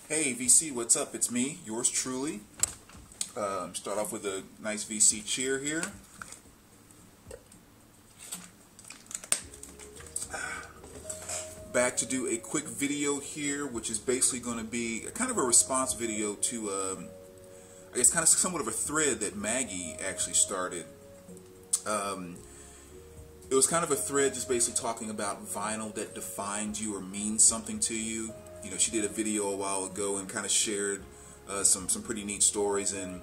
Hey VC, what's up? It's me, yours truly. Start off with a nice VC cheer here. Back to do a quick video here, which is basically going to be kind of a response video to, I guess, kind of somewhat of a thread that Maggie actually started. It was kind of a thread just basically talking about vinyl that defines you or means something to you. You know, she did a video a while ago and kind of shared some pretty neat stories, and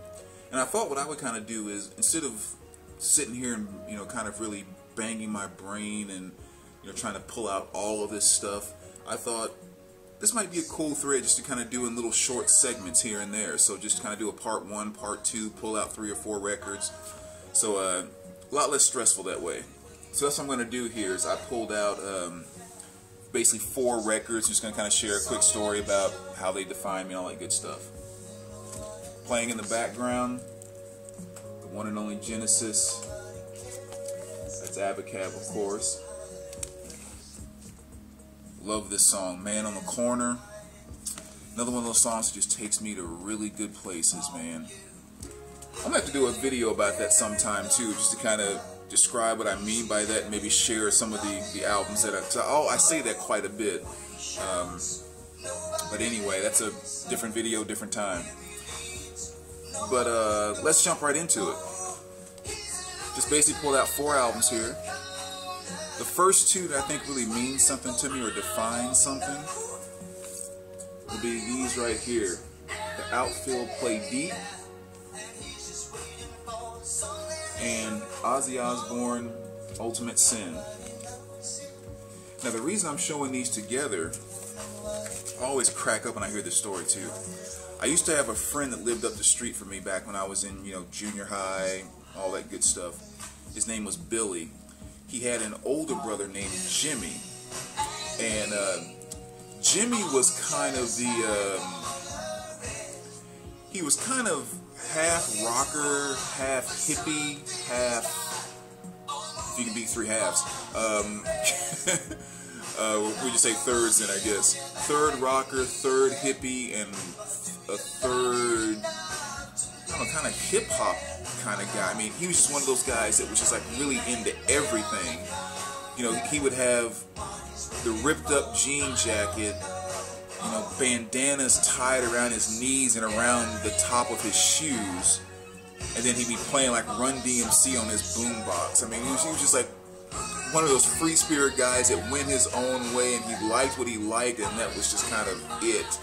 I thought what I would kind of do is, instead of sitting here and kind of really banging my brain and trying to pull out all of this stuff, I thought this might be a cool thread just to kind of do in little short segments here and there. So just kind of do a part 1, part 2, pull out 3 or 4 records. So a lot less stressful that way. So that's what I'm going to do here is I pulled out basically 4 records. Just going to kind of share a quick story about how they define me and all that good stuff. Playing in the background, the one and only Genesis. That's Abacab, of course. Love this song, Man on the Corner. Another one of those songs that just takes me to really good places, man. I'm going to have to do a video about that sometime too, just to kind of describe what I mean by that, and maybe share some of the albums that I say that quite a bit. But anyway, that's a different video, different time. But let's jump right into it. Just basically pulled out 4 albums here. The first 2 that I think really mean something to me or define something will be these right here. The Outfield Play Deep and Ozzy Osbourne, Ultimate Sin. Now the reason I'm showing these together, I always crack up when I hear this story too. I used to have a friend that lived up the street from me back when I was in junior high, all that good stuff. His name was Billy. He had an older brother named Jimmy, and Jimmy was kind of he was kind of half rocker, half hippie, half, if you can beat 3 halves, we just say thirds then, I guess. Third rocker, third hippie, and a third, I don't know, kind of hip-hop kind of guy. I mean, he was just one of those guys that was just like really into everything. He would have the ripped up jean jacket, bandanas tied around his knees and around the top of his shoes, and then he'd be playing like Run DMC on his boombox. I mean, he was just like one of those free spirit guys that went his own way, and he liked what he liked, and that was just kind of it.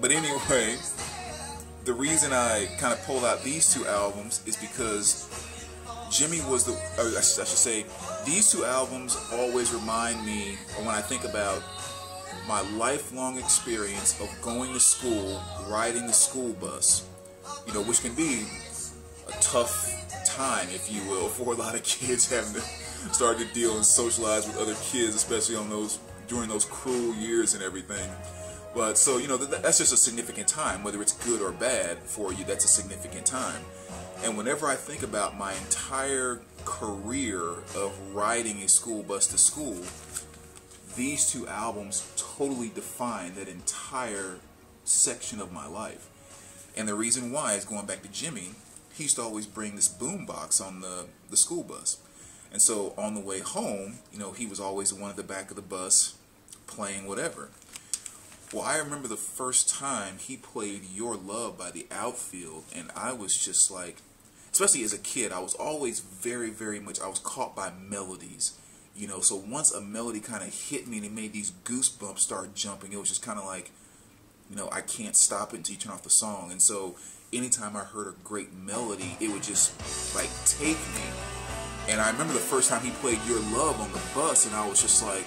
But anyway, the reason I kind of pulled out these 2 albums is because Jimmy was I should say, these 2 albums always remind me, or when I think about my lifelong experience of going to school, riding the school bus, which can be a tough time, if you will, for a lot of kids having to start to deal and socialize with other kids, especially during those cruel years and everything. But so, that's just a significant time, whether it's good or bad for you, that's a significant time. And whenever I think about my entire career of riding a school bus to school, these 2 albums totally define that entire section of my life. And the reason why is, going back to Jimmy, he used to always bring this boombox on the school bus. And so on the way home, he was always the one at the back of the bus playing whatever. Well, I remember the first time he played Your Love by the Outfield, and I was just like, especially as a kid, I was always very, very much, I was caught by melodies. So once a melody kind of hit me and it made these goosebumps start jumping, it was just kind of like, I can't stop it until you turn off the song. And so anytime I heard a great melody, it would just like take me. And I remember the first time he played Your Love on the bus, and I was just like,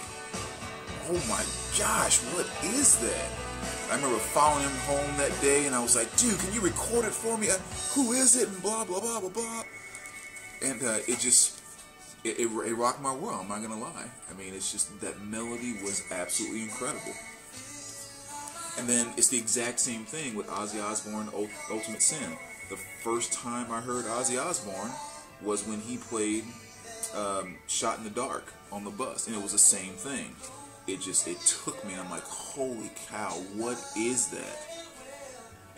oh my gosh, what is that? I remember following him home that day, and I was like, dude, can you record it for me? Who is it? And blah, blah, blah, blah, blah. And it rocked my world, I'm not going to lie. I mean, it's just, that melody was absolutely incredible. And then it's the exact same thing with Ozzy Osbourne, Ultimate Sin. The first time I heard Ozzy Osbourne was when he played Shot in the Dark on the bus, and it was the same thing. it took me, and I'm like, holy cow, what is that?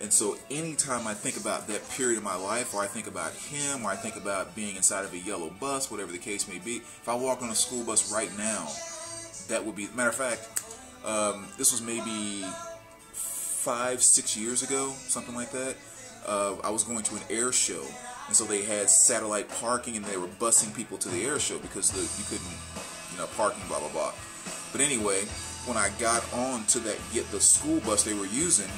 And so anytime I think about that period of my life, or I think about him, or I think about being inside of a yellow bus, whatever the case may be, if I walk on a school bus right now, that would be, matter of fact, this was maybe 5-6 years ago, something like that. I was going to an air show, and so they had satellite parking, and they were busing people to the air show because you couldn't, parking, blah, blah, blah. But anyway, when I got on to the school bus they were using,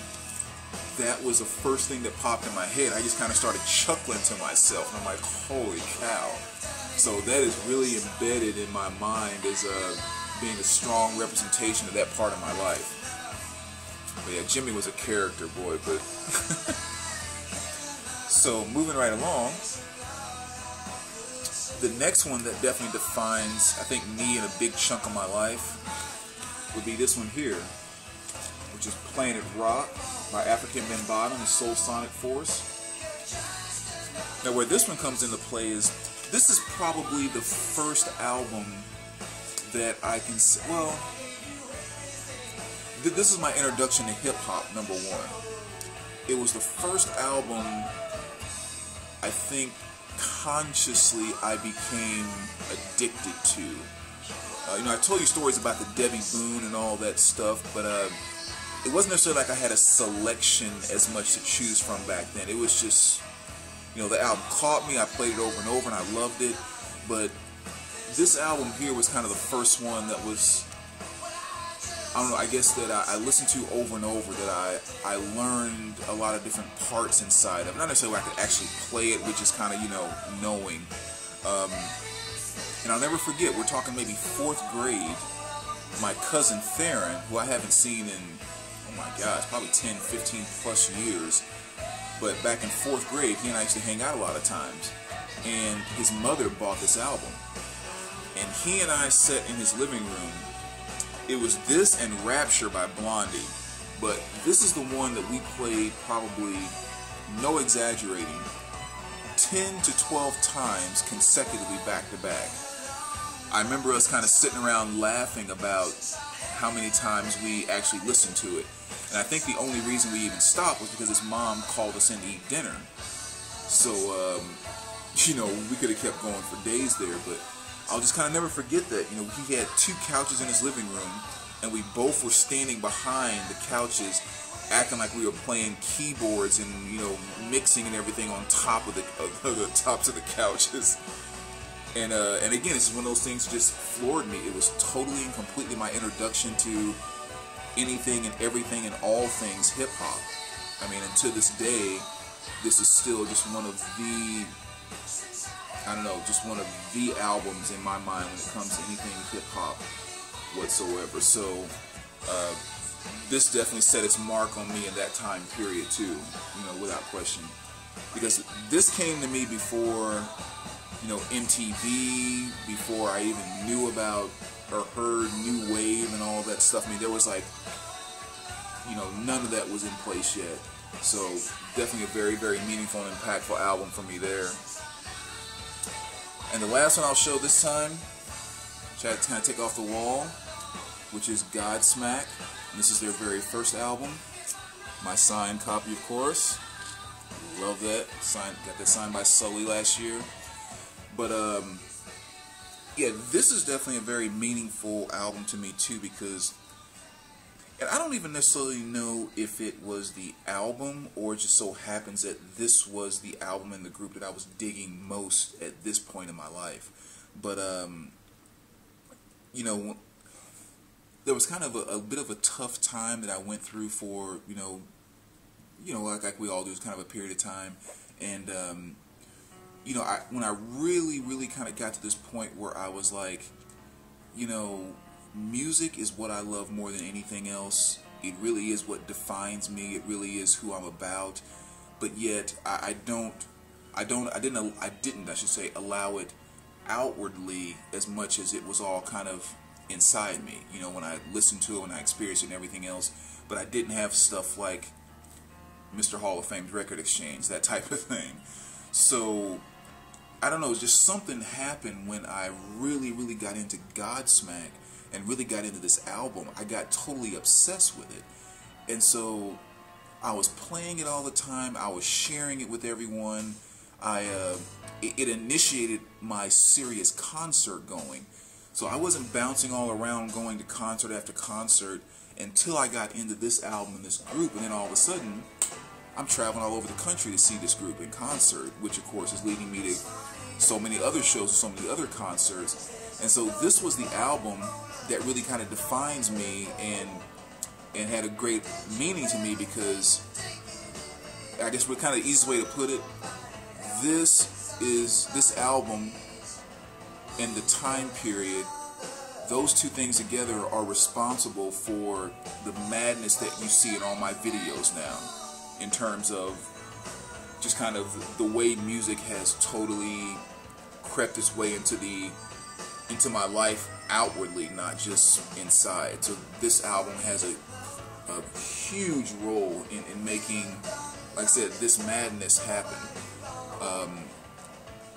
that was the first thing that popped in my head. I just kind of started chuckling to myself, and I'm like, holy cow. So that is really embedded in my mind as being a strong representation of that part of my life. But yeah, Jimmy was a character, boy. But so moving right along, the next one that definitely defines, I think, me in a big chunk of my life would be this one here, which is Planet Rock by African Bambaataa and the Soul Sonic Force. Now, where this one comes into play is, this is probably the first album that I can say, well, this is my introduction to hip-hop, number one. It was the first album, I think, consciously I became addicted to. I told you stories about the Debbie Boone and all that stuff, but it wasn't necessarily like I had a selection as much to choose from back then. It was just, the album caught me, I played it over and over, and I loved it. But this album here was kind of the first one that was, I don't know, I guess that I listened to over and over, that I learned a lot of different parts inside of it. Not necessarily where I could actually play it, which is kind of, knowing. And I'll never forget, we're talking maybe 4th grade, my cousin Theron, who I haven't seen in, oh my gosh, probably 10, 15 plus years. But back in 4th grade, he and I used to hang out a lot of times. And his mother bought this album. And he and I sat in his living room. It was this and Rapture by Blondie. But this is the one that we played probably, no exaggerating, 10 to 12 times consecutively back to back. I remember us kind of sitting around laughing about how many times we actually listened to it. And I think the only reason we even stopped was because his mom called us in to eat dinner. So, we could have kept going for days there, but I'll just kind of never forget that. He had 2 couches in his living room, and we both were standing behind the couches, acting like we were playing keyboards and, mixing and everything on top of the tops of the couches. And again, this is one of those things that just floored me. It was totally and completely my introduction to anything and everything and all things hip-hop. I mean, and to this day, this is still just one of the, just one of the albums in my mind when it comes to anything hip-hop whatsoever. So, this definitely set its mark on me in that time period too, without question. Because this came to me before, MTV, before I even knew about or heard New Wave and all that stuff. I mean, there was like, none of that was in place yet. So definitely a very, very meaningful and impactful album for me there. And the last one I'll show this time, which I had to kind of take off the wall, which is Godsmack. And this is their very first album. My signed copy, of course. Love that. Got that signed by Sully last year. But, yeah, this is definitely a very meaningful album to me, too, because, and I don't even necessarily know if it was the album, or it just so happens that this was the album in the group that I was digging most at this point in my life. But, there was kind of a bit of a tough time that I went through for, like we all do, it's kind of a period of time. And, when I really, really kind of got to this point where I was like, music is what I love more than anything else. It really is what defines me. It really is who I'm about. But yet, I didn't, allow it outwardly as much as it was all kind of inside me. When I listened to it, when I experienced it and everything else. But I didn't have stuff like Mr. Hall of Fame's Record Exchange, that type of thing. So, I don't know, just something happened when I really, really got into Godsmack, and really got into this album, I got totally obsessed with it. And so I was playing it all the time. I was sharing it with everyone. It initiated my serious concert going. So I wasn't bouncing all around going to concert after concert until I got into this album and this group, and then all of a sudden I'm traveling all over the country to see this group in concert, which of course is leading me to so many other shows, so many other concerts. And so this was the album that really kind of defines me and had a great meaning to me, because I guess what kind of the easiest way to put it, this album and the time period, those two things together are responsible for the madness that you see in all my videos now, in terms of just kind of the way music has totally crept its way into my life outwardly, not just inside. So this album has a huge role in making, like I said, this madness happen.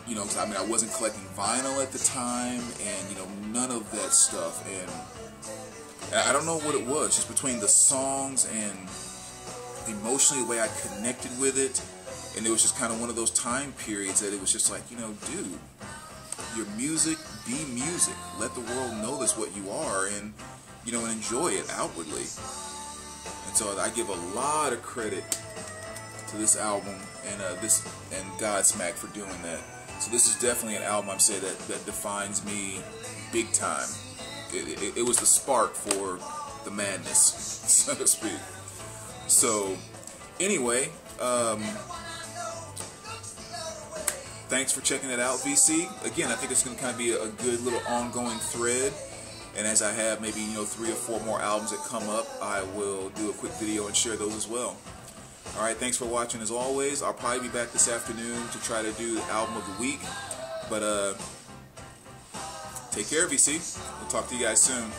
You know, 'cause I mean, I wasn't collecting vinyl at the time, and you know, none of that stuff. And I don't know what it was, just between the songs and emotionally the way I connected with it, and it was just kind of one of those time periods that it was just like, you know, dude, your music, be music. Let the world know this what you are, and you know, and enjoy it outwardly. And so I give a lot of credit to this album and Godsmack for doing that. So this is definitely an album I'm saying that defines me big time. It was the spark for the madness, so to speak. So anyway, thanks for checking it out, VC. Again, I think it's going to kind of be a good little ongoing thread. And as I have maybe, you know, 3 or 4 more albums that come up, I will do a quick video and share those as well. Alright, thanks for watching as always. I'll probably be back this afternoon to try to do the album of the week. But take care, VC. We'll talk to you guys soon.